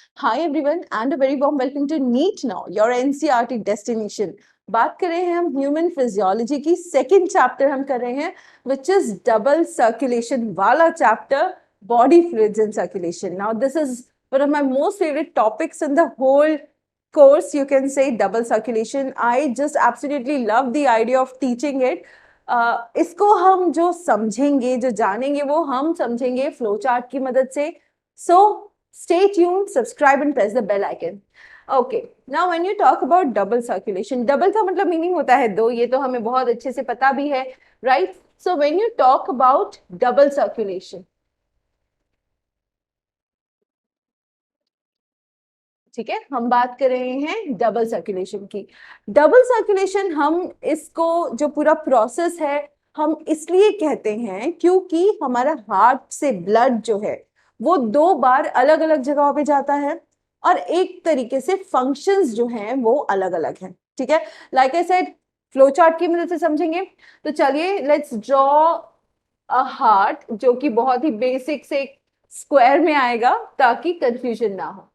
Hi everyone and a very warm welcome to NEET Now, your NCERT destination. बात कर रहे हैं हम ह्यूमन फिजियोलॉजी की सेकेंड चैप्टर हम कर रहे हैं विच इज डबल सर्कुलेशन वाला chapter body fluids and circulation. Now this is one of my most favorite topics in the whole course. You can say double circulation. I just absolutely love the idea of teaching it. इसको हम जो समझेंगे जो जानेंगे वो हम समझेंगे flow chart की मदद से. So stay tuned, subscribe and press the bell icon. Okay, now when you talk about double circulation, double का मतलब मीनिंग होता है दो, ये तो हमें बहुत अच्छे से पता भी है, right? So when you talk about double circulation, ठीक है, हम बात कर रहे हैं डबल सर्कुलेशन की. डबल सर्कुलेशन हम इसको जो पूरा प्रोसेस है हम इसलिए कहते हैं क्योंकि हमारा हार्ट से ब्लड जो है वो दो बार अलग अलग जगहों पे जाता है और एक तरीके से फंक्शंस जो हैं वो अलग अलग हैं. ठीक है, like I said flow chart की मदद से समझेंगे. तो चलिए लेट्स ड्रॉ अ हार्ट जो कि बहुत ही बेसिक से स्क्वायर में आएगा ताकि कंफ्यूजन ना हो.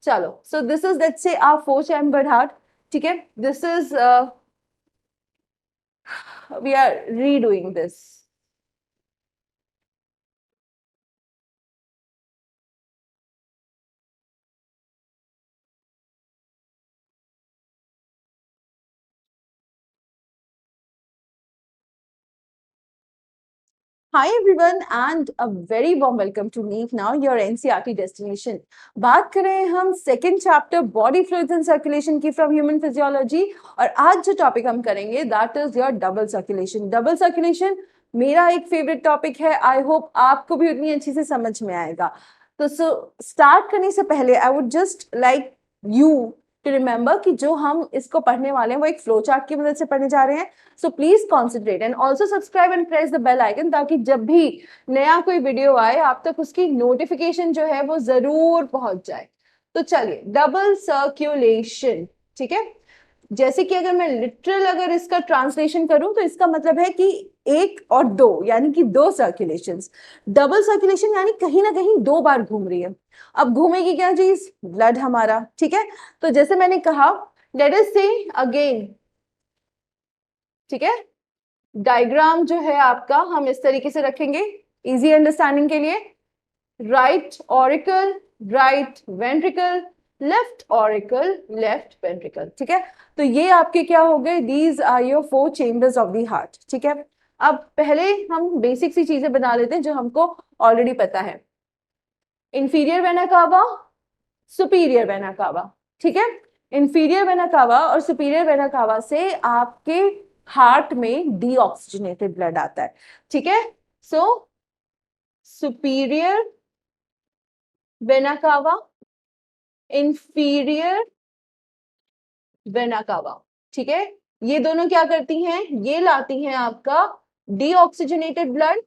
चलो, so this is let's say our four chambered heart. ठीक है, this is we are redoing this. Hi everyone and a very warm welcome to NEET Now, your NCERT destination. बात कर रहे हैं हम second chapter body fluids and circulation की from human physiology और आज जो टॉपिक हम करेंगे that is your double circulation. Double circulation मेरा एक फेवरेट टॉपिक है. आई होप आपको भी उतनी अच्छी से समझ में आएगा. तो स्टार्ट करने से पहले I would just like you to remember कि जो हम इसको पढ़ने वाले हैं वो एक फ्लो चार्ट की मदद से पढ़ने जा रहे हैं. So please concentrate and also subscribe and press the bell icon ताकि जब भी नया कोई वीडियो आए आप तक उसकी नोटिफिकेशन जो है वो जरूर पहुंच जाए. तो चलिए, डबल सर्क्यूलेशन. ठीक है, जैसे कि अगर मैं लिटरल अगर इसका ट्रांसलेशन करूं तो इसका मतलब है कि एक और दो यानी कि दो सर्कुलेशंस. डबल सर्कुलेशन यानी कहीं ना कहीं दो बार घूम रही है. अब घूमेगी क्या चीज? ब्लड हमारा. ठीक है, तो जैसे मैंने कहा लेट अस से अगेन. ठीक है, डायग्राम जो है आपका हम इस तरीके से रखेंगे इजी अंडरस्टैंडिंग के लिए. Right auricle, right ventricle, left auricle, left ventricle. ठीक है, तो ये आपके क्या हो गए? These are your four chambers of the heart. ठीक है, अब पहले हम बेसिक सी चीजें बना लेते हैं जो हमको ऑलरेडी पता है. इंफीरियर वेना कावा, सुपीरियर वेना कावा. ठीक है, इंफीरियर वेना कावा और सुपीरियर वेना कावा से आपके हार्ट में डीऑक्सीजनेटेड ब्लड आता है. ठीक है, सो superior vena cava, inferior vena कावा. ठीक है, ये दोनों क्या करती हैं? ये लाती हैं आपका डीऑक्सीजनेटेड ब्लड.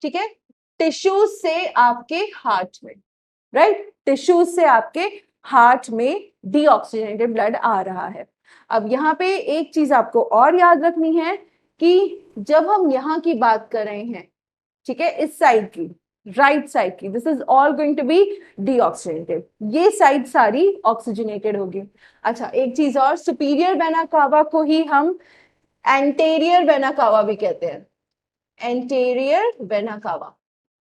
ठीक है, टिश्यूज से आपके हार्ट में. राइट, टिश्यूज से आपके हार्ट में डीऑक्सीजनेटेड ब्लड आ रहा है. अब यहाँ पे एक चीज आपको और याद रखनी है कि जब हम यहाँ की बात कर रहे हैं, ठीक है, इस साइड की, राइट साइड की, this is all going to be deoxygenated. ये साइड सारी ऑक्सीजनेटेड होगी. अच्छा, एक चीज और, सुपीरियर वेना कावा को ही हम एंटेरियर वेना कावा भी कहते हैं. Anterior vena cava.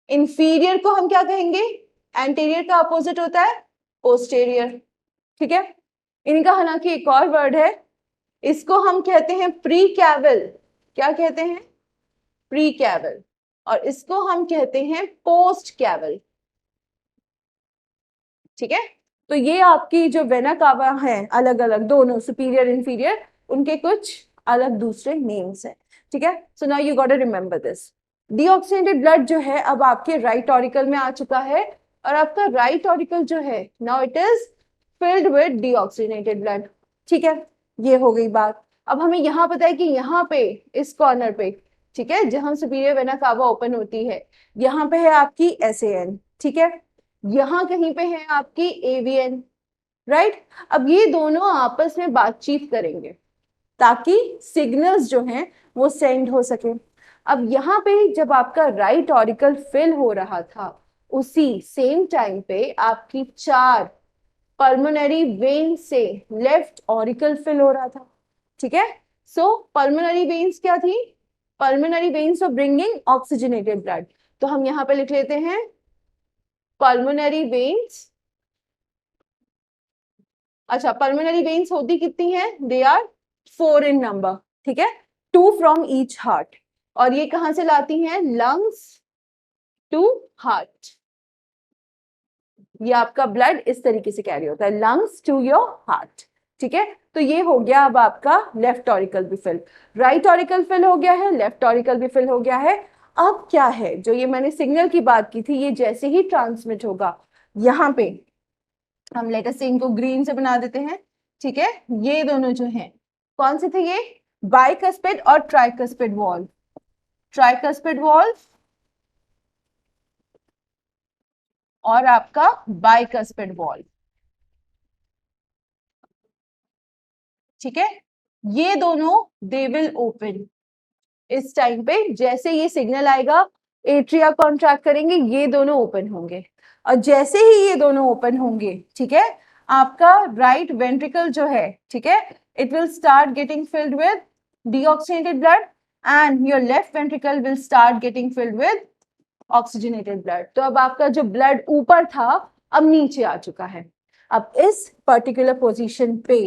इंफीरियर को हम क्या कहेंगे? एंटेरियर का अपोजिट होता है पोस्टेरियर. ठीक है, इनका हालांकि एक और वर्ड है, इसको हम कहते हैं प्री कैवल. क्या कहते हैं? Pre caval. और इसको हम कहते हैं पोस्ट कैवल. ठीक है, तो ये आपकी जो वेना कावा है अलग अलग दोनों सुपीरियर इंफीरियर, उनके कुछ अलग दूसरे नेम्स हैं. ठीक है, so now you got to remember this. Deoxygenated blood जो है अब आपके राइट ऑरिकल में आ चुका है और आपका राइट ऑरिकल जो है now it is filled with deoxygenated blood. ठीक है, ये हो गई बात. अब हमें यहाँ पता है कि यहाँ पे इस कॉर्नर पे, ठीक है, जहां सुपीरियर वेना कावा ओपन होती है, यहाँ पे है आपकी एसएएन. ठीक है, यहाँ कहीं पे है आपकी एवीएन. राइट, अब ये दोनों आपस में बातचीत करेंगे ताकि सिग्नल्स जो हैं वो सेंड हो सके. अब यहाँ पे जब आपका राइट ऑरिकल फिल हो रहा था उसी सेम टाइम पे आपकी 4 पल्मोनरी वेन से लेफ्ट ऑरिकल फिल हो रहा था, ठीक है। सो पल्मोनरी वेन्स क्या थी? Pulmonary veins of bringing oxygenated blood. तो हम यहां पे लिख लेते हैं पल्मोनरी वेन्स। अच्छा, पल्मोनरी वेन्स होती कितनी है? दे आर 4 इन नंबर, ठीक है, 2 फ्रॉम ईच हार्ट। और ये कहां से लाती हैं? Lungs to heart. ये आपका ब्लड इस तरीके से कैरी होता है, लंग्स टू योर हार्ट, ठीक है। तो ये हो गया अब आपका लेफ्ट ऑरिकल भी फिल, राइट ऑरिकल फिल हो गया है, लेफ्ट ऑरिकल भी फिल हो गया है। अब क्या है, जो ये मैंने सिग्नल की बात की थी, ये जैसे ही ट्रांसमिट होगा, यहाँ पे हम लेटेस्ट से इनको ग्रीन से बना देते हैं, ठीक है। ये दोनों जो हैं कौन से थे? ये बाइकस्पिड और ट्राइकस्पिड वॉल्व, ट्राइकस्पिड वॉल्व और आपका बाइकस्पिड वॉल्व, ठीक है। ये दोनों दे विल ओपन इस टाइम पे, जैसे ये सिग्नल आएगा एट्रिया कॉन्ट्रैक्ट करेंगे, ये दोनों ओपन होंगे। और जैसे ही ये दोनों ओपन होंगे, ठीक है, आपका राइट वेंट्रिकल जो है, ठीक है, it will start getting filled with deoxygenated blood and your left ventricle will start getting filled with oxygenated blood. तो अब आपका जो ब्लड ऊपर था अब नीचे आ चुका है। अब इस पर्टिकुलर पोजीशन पे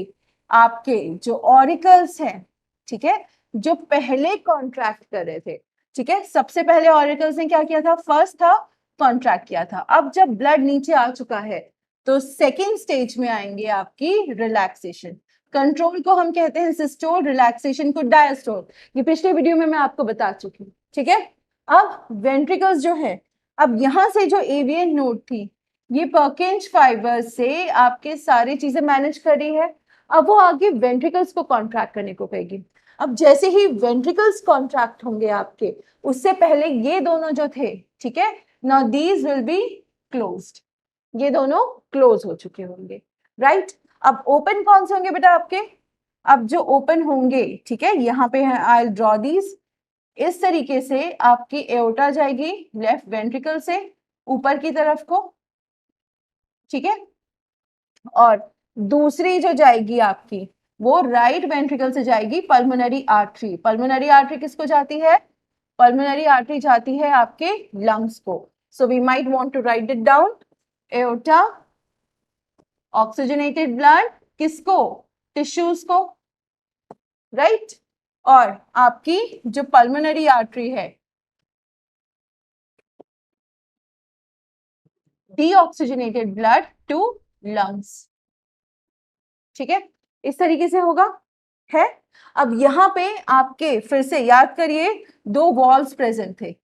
आपके जो ऑरिकल्स हैं, ठीक है, जो पहले कॉन्ट्रैक्ट कर रहे थे, ठीक है, सबसे पहले ऑरिकल्स ने क्या किया था? फर्स्ट था कॉन्ट्रैक्ट किया था। अब जब ब्लड नीचे आ चुका है तो सेकेंड स्टेज में आएंगे आपकी रिलैक्सेशन। कंट्रोल को हम कहते हैं सिस्टोल, रिलैक्सेशन को डायस्टोल। ये पिछले वीडियो में मैं आपको बता चुकी हूँ, ठीक है। अब वेंट्रिकल्स जो है, अब यहां से जो एवियन नोड थी, ये पर्किंज फाइबर से आपके सारी चीजें मैनेज कर रही है। अब वो आगे वेंट्रिकल्स को कॉन्ट्रैक्ट करने को कहेगी। अब जैसे ही वेंट्रिकल्स कॉन्ट्रैक्ट होंगे आपके, उससे पहले ये दोनों जो थे, ठीक है, now these will be closed, ये दोनों क्लोज हो चुके होंगे, राइट। अब ओपन कौन से होंगे बेटा आपके? अब जो ओपन होंगे, ठीक है, यहाँ पे है, आई विल ड्रॉ दीज। इस तरीके से आपकी एओर्टा जाएगी लेफ्ट वेंट्रिकल से ऊपर की तरफ को, ठीक है, और दूसरी जो जाएगी आपकी वो राइट वेंट्रिकल से जाएगी पल्मोनरी आर्टरी। पल्मोनरी आर्टरी किसको जाती है? पल्मोनरी आर्टरी जाती है आपके लंग्स को। So we might want to write it down, aorta oxygenated blood किसको? टिश्यूज को, राइट। और आपकी जो पल्मोनरी आर्टरी है, डीऑक्सीजनेटेड ब्लड टू लंग्स, ठीक है, इस तरीके से होगा, है। अब यहां पे आपके फिर से याद करिए, 2 वॉल्व्स प्रेजेंट थे,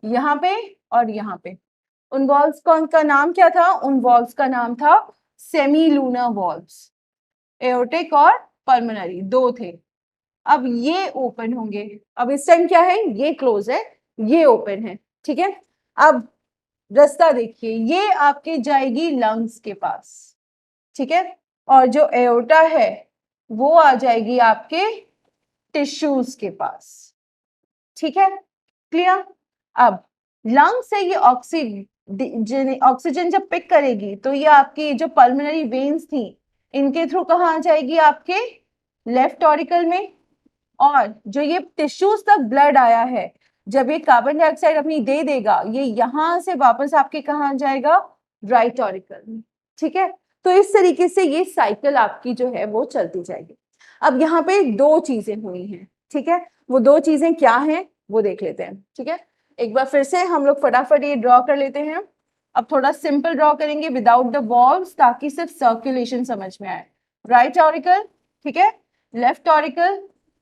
यहां पे और यहां पे। उन वॉल्व्स का नाम क्या था? उन वॉल्व्स का नाम था सेमी लूनर वॉल्व्स, एओर्टिक और पल्मोनरी, 2 थे। अब ये ओपन होंगे, अब इस टाइम क्या है? ये क्लोज है, ये ओपन है, ठीक है। अब रास्ता देखिए, ये आपके जाएगी लंग्स के पास, ठीक है, और जो एओर्टा है वो आ जाएगी आपके टिश्यूज के पास, ठीक है, क्लियर। अब लंग से ये ऑक्सीजन जब पिक करेगी तो ये आपकी जो पल्मोनरी वेन्स थी इनके थ्रू कहाँ आ जाएगी? आपके लेफ्ट ऑरिकल में। और जो ये टिश्यूज तक ब्लड आया है, जब ये कार्बन डाइऑक्साइड अपनी दे देगा, ये यहां से वापस आपके कहाँ जाएगा? राइट ऑरिकल में, ठीक है। तो इस तरीके से ये साइकिल आपकी जो है वो चलती जाएगी। अब यहाँ पे 2 चीजें हुई हैं, ठीक है, वो 2 चीजें क्या हैं वो देख लेते हैं, ठीक है। एक बार फिर से हम लोग फटाफट ये ड्रॉ कर लेते हैं। अब थोड़ा सिंपल ड्रॉ करेंगे विदाउट द वॉल्व्स, ताकि सिर्फ सर्कुलेशन समझ में आए। राइट ऑरिकल, ठीक है, left auricle,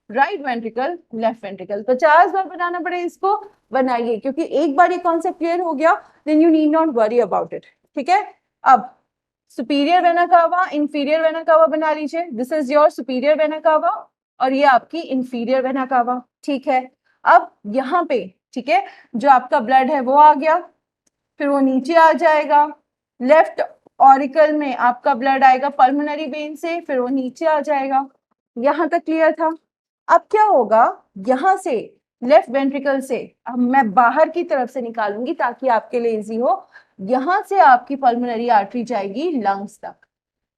right ventricle, left ventricle. 50 बार बनाना पड़े इसको, बनाइए, क्योंकि एक बार ये कॉन्सेप्ट क्लियर हो गया then you need not worry about it, ठीक है। अब superior vena cava, inferior vena cava बना लीजिए। This is your superior vena cava और ये आपकी इंफीरियर वेना कावा, ठीक है। अब यहाँ पे, ठीक है, जो आपका ब्लड है वो आ गया, फिर वो नीचे आ जाएगा, लेफ्ट ऑरिकल में आपका ब्लड आएगा पल्मोनरी वेन से, फिर वो नीचे आ जाएगा। यहाँ तक क्लियर था। अब क्या होगा, यहाँ से लेफ्ट वेंट्रिकल से अब मैं बाहर की तरफ से निकालूंगी ताकि आपके लिए इजी हो। यहां से आपकी पल्मोनरी आर्टरी जाएगी लंग्स तक,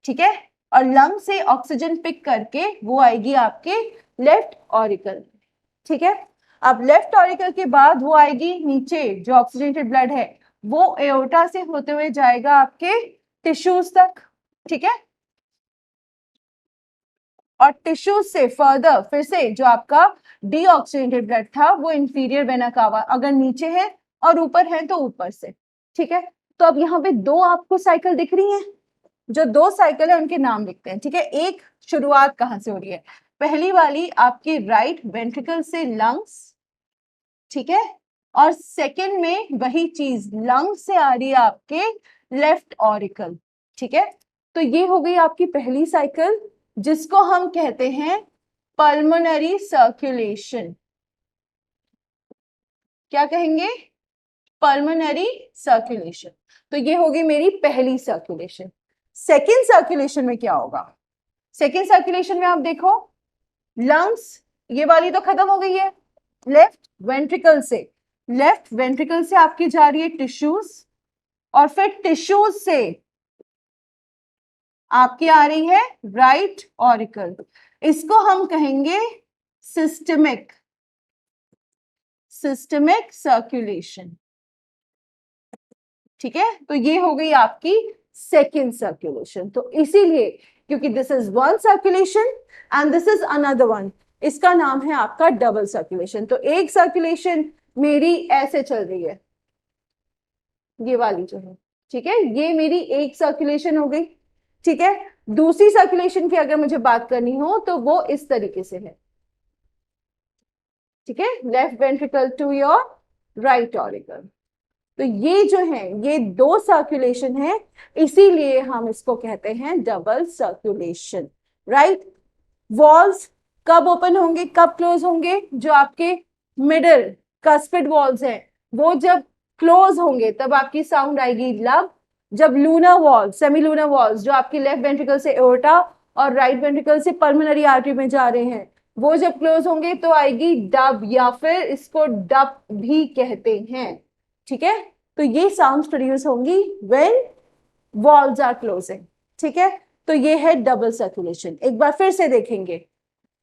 ठीक है, और लंग से ऑक्सीजन पिक करके वो आएगी आपके लेफ्ट ऑरिकल, ठीक है। अब लेफ्ट ऑरिकल के बाद वो आएगी नीचे, जो ऑक्सीजनेटेड ब्लड है वो एओर्टा से होते हुए जाएगा आपके टिश्यूज तक, ठीक है, और टिश्यूज से फर्दर फिर से जो आपका डीऑक्सीजनेटेड ब्लड था वो इंफीरियर वेना कावा, अगर नीचे है और ऊपर है तो ऊपर से, ठीक है। तो अब यहाँ पे दो आपको साइकिल दिख रही हैं, जो दो साइकिल है उनके नाम लिखते हैं, ठीक है। एक शुरुआत कहाँ से हो रही है, पहली वाली आपकी राइट वेंट्रिकल से लंग्स, ठीक है, और सेकंड में वही चीज लंग्स से आ रही है आपके लेफ्ट ऑरिकल, ठीक है। तो ये हो गई आपकी पहली साइकिल, जिसको हम कहते हैं पल्मोनरी सर्कुलेशन। क्या कहेंगे, पल्मोनरी सर्कुलेशन। तो ये होगी मेरी पहली सर्कुलेशन। सेकेंड सर्कुलेशन में क्या होगा, सेकेंड सर्कुलेशन में आप देखो लंग्स ये वाली तो खत्म हो गई है, लेफ्ट वेंट्रिकल से, लेफ्ट वेंट्रिकल से आपकी जा रही है टिश्यूज, और फिर टिश्यूज से आपकी आ रही है राइट ऑरिकल, इसको हम कहेंगे सिस्टमिक, सिस्टमिक सर्कुलेशन, ठीक है। तो ये हो गई आपकी सेकेंड सर्कुलेशन। तो इसीलिए क्योंकि this is one circulation and this is another one, इसका नाम है आपका डबल सर्कुलेशन। तो एक सर्कुलेशन मेरी ऐसे चल रही है, ये वाली जो है, ठीक है, ये मेरी एक सर्कुलेशन हो गई, ठीक है। दूसरी सर्कुलेशन की अगर मुझे बात करनी हो तो वो इस तरीके से है, ठीक है, left ventricle to your right auricle. तो ये जो है ये दो सर्कुलेशन है, इसीलिए हम इसको कहते हैं डबल सर्कुलेशन, राइट। वॉल्स कब ओपन होंगे कब क्लोज होंगे, जो आपके मिडल कस्पिड वॉल्स हैं वो जब क्लोज होंगे तब आपकी साउंड आएगी लब। जब lunar walls, semi lunar walls जो आपकी लेफ्ट वेंट्रिकल से एओर्टा और राइट वेंट्रिकल से पल्मोनरी आर्टरी में जा रहे हैं वो जब क्लोज होंगे तो आएगी डब, या फिर इसको डब भी कहते हैं, ठीक है। तो ये साउंड्स प्रोड्यूस होंगी व्हेन वॉल्स आर क्लोजिंग, ठीक है। तो ये है डबल सर्कुलेशन। एक बार फिर से देखेंगे,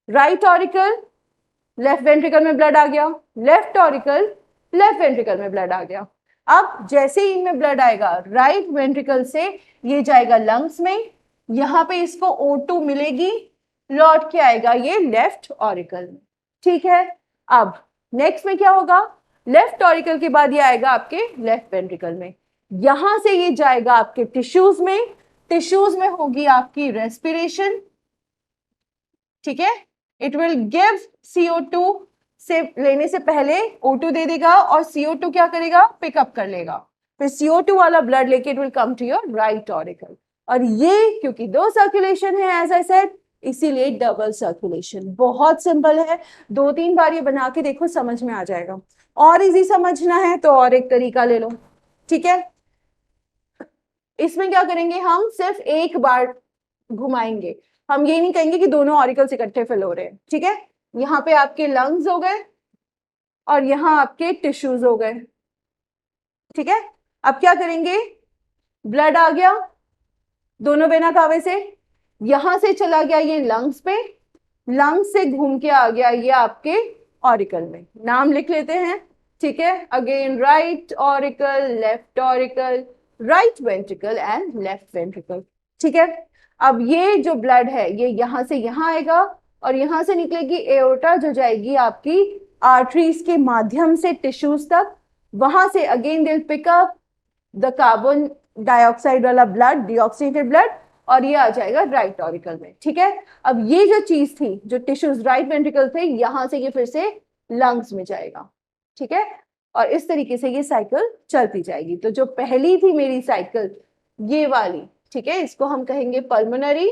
राइट ऑरिकल लेफ्ट वेंट्रिकल में ब्लड आ गया, लेफ्ट ऑरिकल लेफ्ट वेंट्रिकल में ब्लड आ गया। अब जैसे ही इनमें ब्लड आएगा राइट वेंट्रिकल से ये जाएगा लंग्स में, यहां पे इसको O2 मिलेगी, लौट के आएगा ये लेफ्ट ऑरिकल में, ठीक है। अब नेक्स्ट में क्या होगा, लेफ्ट ऑरिकल के बाद ये आएगा आपके लेफ्ट वेंट्रिकल में, यहां से ये जाएगा आपके टिश्यूज में, टिश्यूज में होगी आपकी रेस्पिरेशन, ठीक है। इट विल गिव CO2 से लेने से पहले O2 दे देगा और CO2 क्या करेगा, पिकअप कर लेगा, फिर CO2 वाला ब्लड लेके it will come to your right auricle. और ये क्योंकि दो सर्कुलेशन है एज आई सेड, इसीलिए डबल सर्कुलेशन। बहुत सिंपल है, दो तीन बार ये बना के देखो समझ में आ जाएगा। और इजी समझना है तो और एक तरीका ले लो, ठीक है। इसमें क्या करेंगे, हम सिर्फ एक बार घुमाएंगे, हम ये नहीं कहेंगे कि दोनों ऑरिकल्स इकट्ठे फिल हो रहे हैं, ठीक है। यहाँ पे आपके लंग्स हो गए और यहाँ आपके टिश्यूज हो गए, ठीक है। अब क्या करेंगे, ब्लड आ गया दोनों वेना कावे से, यहां से चला गया ये लंग्स पे, लंग्स से घूम के आ गया ये आपके ऑरिकल में, नाम लिख लेते हैं, ठीक है। Again right auricle, left auricle, right ventricle and left ventricle, ठीक है। अब ये जो ब्लड है ये यहां से यहां आएगा और यहां से निकलेगी एओर्टा, जो जाएगी आपकी आर्टरीज के माध्यम से टिश्यूज तक, वहां से अगेन दिल पिकअप द कार्बन डाइऑक्साइड वाला ब्लड, डीऑक्सीनेटेड ब्लड, और ये आ जाएगा राइट ऑरिकल में, ठीक है। अब ये जो चीज थी, जो टिश्यूज राइट वेंट्रिकल थे, यहां से ये फिर से लंग्स में जाएगा, ठीक है। और इस तरीके से ये साइकिल चलती जाएगी। तो जो पहली थी मेरी साइकिल ये वाली, ठीक है, इसको हम कहेंगे पल्मोनरी,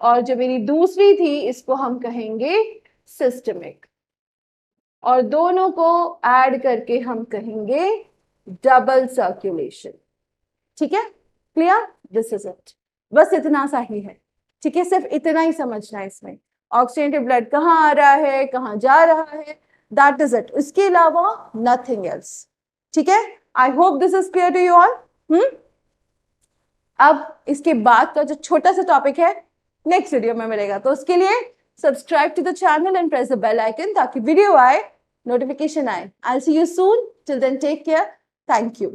और जो मेरी दूसरी थी इसको हम कहेंगे सिस्टमिक, और दोनों को ऐड करके हम कहेंगे डबल सर्कुलेशन, ठीक है। क्लियर, दिस इज इट, बस इतना सा ही है, ठीक है, सिर्फ इतना ही समझना है इसमें। ऑक्सीजनेटेड ब्लड कहाँ आ रहा है, कहाँ जा रहा है, दैट इज इट, इसके अलावा नथिंग एल्स। ठीक है, I hope this is clear to you all. अब इसके बाद का जो छोटा सा टॉपिक है नेक्स्ट वीडियो में मिलेगा, तो उसके लिए subscribe to the channel and press the bell icon ताकि वीडियो आए, नोटिफिकेशन आए। I see you soon, till then take care, thank you.